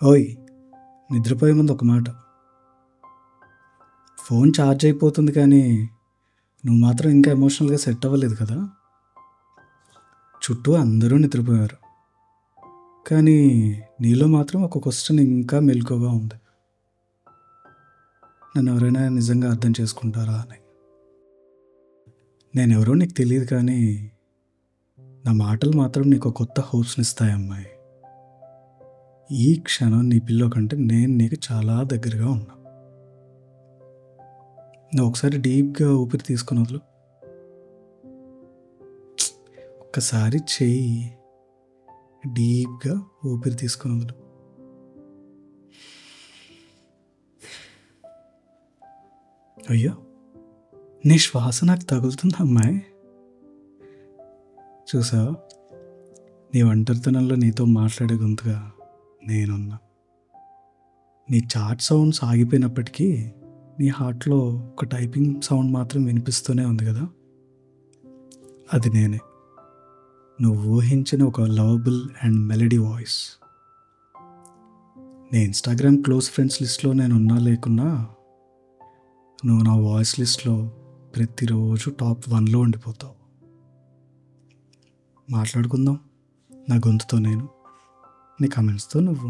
ఓయ్! నిద్రపోయే ముందు ఒక మాట. ఫోన్ ఛార్జ్ అయిపోతుంది కానీ, నువ్వు మాత్రం ఇంకా ఎమోషనల్‌గా సెట్ అవ్వలేదు కదా! చుట్టూ అందరూ నిద్రపోయారు. కానీ నీలో మాత్రం ఒక క్వెషన్ ఇంకా మెలకువగా ఉంది. నన్నెవరైనా నిజంగా అర్థం చేసుకుంటారా అని. నేనెవరో నీకు తెలీదు కానీ, నా మాటలు మాత్రం నీకో కొత్త హోప్స్‌నిస్తాయి అమ్మాయి. ఈ క్షణం నీ పిల్లో కంటే నేను నీకు చాలా దగ్గరగా ఉన్నా. నువ్వు ఒకసారి డీప్‌గా ఊపిరి తీసుకొని వదులు. ఒక్కసారి చెయ్యి డీప్‌గా ఊపిరి తీసుకొని వదులు. అయ్యో! నీ శ్వాస నాకు తగులుతుంది అమ్మాయి. చూసావా? నీ ఒంటరితనంలో నీతో మాట్లాడే గొంతుగా నేనున్నా. నీ చాట్ సౌండ్స్ ఆగిపోయినప్పటికీ నీ హార్ట్‌లో ఒక టైపింగ్ సౌండ్ మాత్రం వినిపిస్తూనే ఉంది కదా! అది నేనే. నువ్వు ఊహించిన ఒక లవబుల్ అండ్ మెలోడీ వాయిస్. నీ ఇన్‌స్టాగ్రామ్ క్లోజ్ ఫ్రెండ్స్ లిస్ట్‌లో నేనున్నా లేకున్నా, నువ్వు నా వాయిస్ లిస్ట్‌లో ప్రతిరోజు టాప్ 1లో ఉండిపోతావు. మాట్లాడుకుందాం. నా గొంతుతో నేను, నీ కామెంట్స్‌తో నువ్వు.